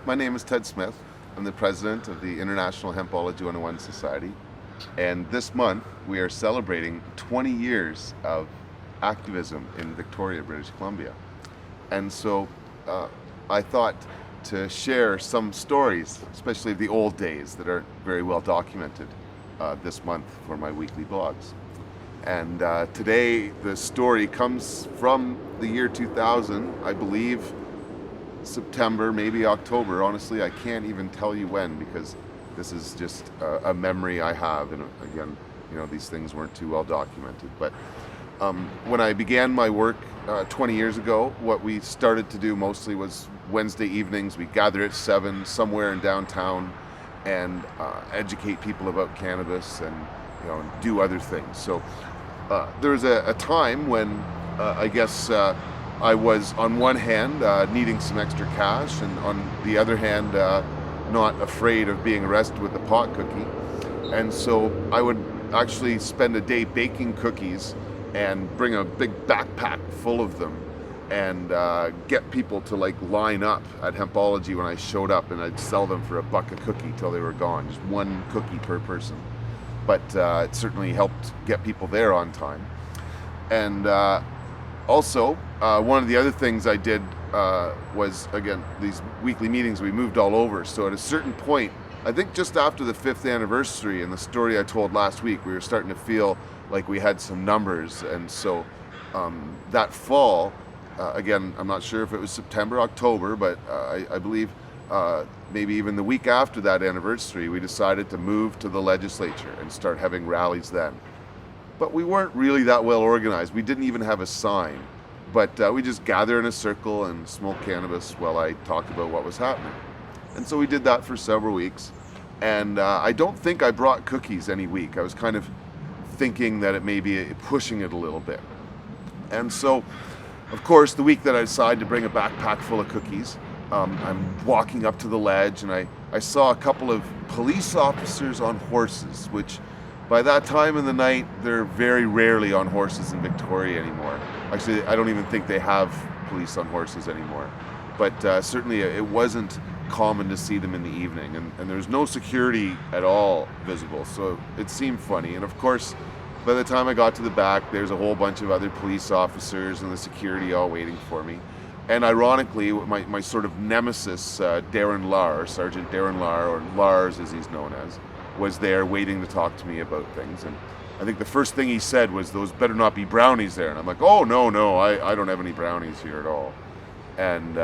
My name is Ted Smith. I'm the president of the International Hempology 101 Society. And this month we are celebrating 20 years of activism in Victoria, British Columbia. And so I thought to share some stories, especially of the old days that aren't very well documented this month for my weekly blogs. And today the story comes from the year 2000, I believe September, maybe October. Honestly, I can't even tell you when, because this is just a memory I have. And again, these things weren't too well documented. But when I began my work 20 years ago, what we started to do mostly was Wednesday evenings. We gather at 7 somewhere in downtown and educate people about cannabis and do other things. So there was a time when I guess I was on one hand needing some extra cash, and on the other hand not afraid of being arrested with a pot cookie. And so I would actually spend a day baking cookies and bring a big backpack full of them and get people to line up at Hempology when I showed up, and I'd sell them for $1 a cookie till they were gone, just one cookie per person. But it certainly helped get people there on time. And also, one of the other things I did was, again, these weekly meetings, we moved all over. So at a certain point, I think just after the 5th anniversary and the story I told last week, we were starting to feel like we had some numbers. And so that fall, again, I'm not sure if it was September, October, but I believe maybe even the week after that anniversary, we decided to move to the legislature and start having rallies then. But we weren't really that well organized. We didn't even have a sign. But we just gather in a circle and smoke cannabis while I talked about what was happening. And so we did that for several weeks. And I don't think I brought cookies any week. I was kind of thinking that it may be pushing it a little bit. And so, of course, the week that I decided to bring a backpack full of cookies, I'm walking up to the ledge, and I saw a couple of police officers on horses, which by that time in the night, they're very rarely on horses in Victoria anymore. Actually, I don't even think they have police on horses anymore. But certainly it wasn't common to see them in the evening, and there's no security at all visible, so it seemed funny. And of course, by the time I got to the back, there's a whole bunch of other police officers and the security all waiting for me. And ironically, my sort of nemesis, Darren Lar, Sergeant Darren Lar, or Lars as he's known as, was there waiting to talk to me about things. And I think the first thing he said was, "Those better not be brownies there." And I'm like, "Oh, no, I don't have any brownies here at all." And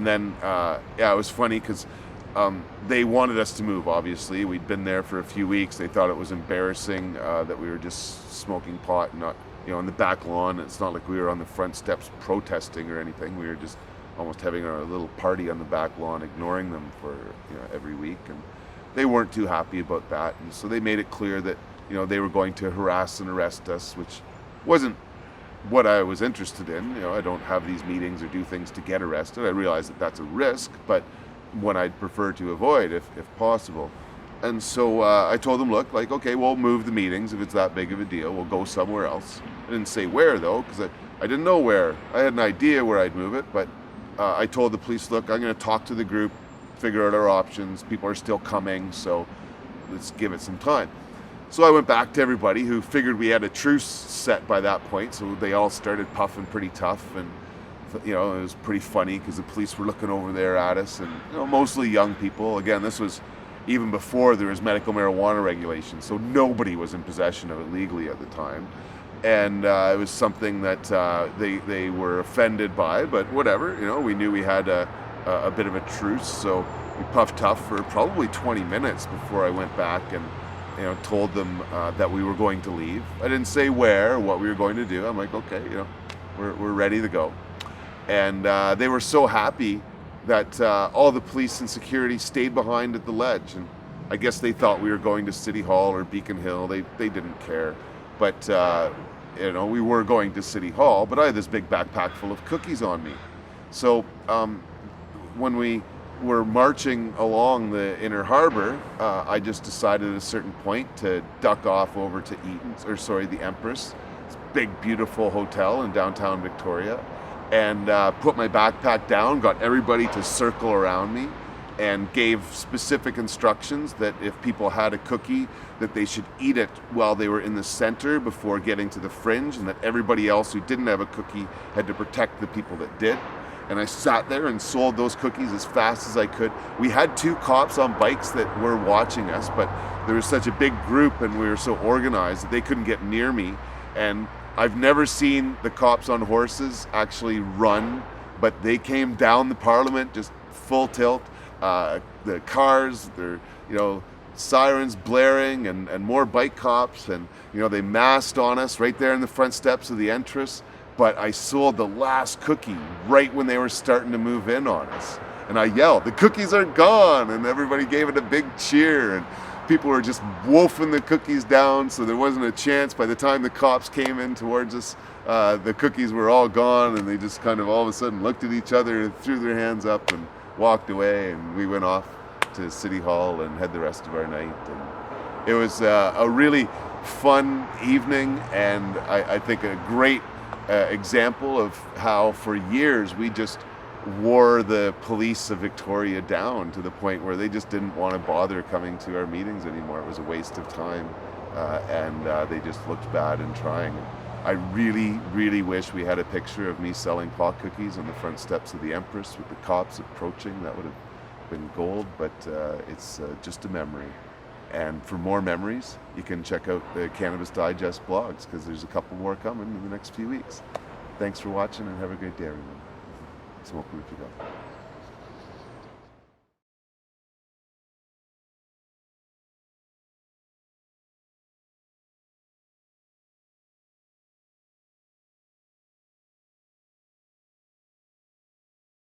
then it was funny because they wanted us to move, obviously. We'd been there for a few weeks. They thought it was embarrassing that we were just smoking pot and not, on the back lawn. It's not like we were on the front steps protesting or anything. We were just almost having our little party on the back lawn, ignoring them for every week. And they weren't too happy about that. And so they made it clear that they were going to harass and arrest us, which wasn't what I was interested in. I don't have these meetings or do things to get arrested. I realize that that's a risk, but one I'd prefer to avoid if possible. And so I told them, look, okay, we'll move the meetings if it's that big of a deal. We'll go somewhere else. I didn't say where, though, because I didn't know where. I had an idea where I'd move it, but I told the police, look, I'm going to talk to the group, figure out our options. People are still coming, so let's give it some time. So I went back to everybody who figured we had a truce set by that point, so they all started puffing pretty tough, and it was pretty funny because the police were looking over there at us, and mostly young people. Again, this was even before there was medical marijuana regulation, so nobody was in possession of it legally at the time. And it was something that they were offended by, but whatever, we knew we had a bit of a truce, so we puffed tough for probably 20 minutes before I went back and told them that we were going to leave. I didn't say where or what we were going to do. I'm like, okay, we're ready to go. And they were so happy that all the police and security stayed behind at the ledge. And I guess they thought we were going to City Hall or Beacon Hill. They didn't care. But we were going to City Hall, but I had this big backpack full of cookies on me. So when we were marching along the inner harbor, I just decided at a certain point to duck off over to the Empress, this big, beautiful hotel in downtown Victoria, and put my backpack down, got everybody to circle around me, and gave specific instructions that if people had a cookie, that they should eat it while they were in the center before getting to the fringe, and that everybody else who didn't have a cookie had to protect the people that did. And I sat there and sold those cookies as fast as I could. We had 2 cops on bikes that were watching us, but there was such a big group and we were so organized that they couldn't get near me. And I've never seen the cops on horses actually run, but they came down the Parliament just full tilt. The cars, their sirens blaring, and more bike cops, and they massed on us right there in the front steps of the Empress. But I sold the last cookie right when they were starting to move in on us. And I yelled, "The cookies are gone!" And everybody gave it a big cheer. And people were just wolfing the cookies down, so there wasn't a chance. By the time the cops came in towards us, the cookies were all gone, and they just kind of all of a sudden looked at each other and threw their hands up and walked away. And we went off to City Hall and had the rest of our night. And it was a really fun evening, and I think a great example of how for years we just wore the police of Victoria down to the point where they just didn't want to bother coming to our meetings anymore. It was a waste of time, and they just looked bad in trying. I really, really wish we had a picture of me selling pot cookies on the front steps of the Empress with the cops approaching. That would have been gold, but it's just a memory. And for more memories, you can check out the Cannabis Digest blogs, because there's a couple more coming in the next few weeks. Thanks for watching, and have a great day, everyone. Smoke weed to go.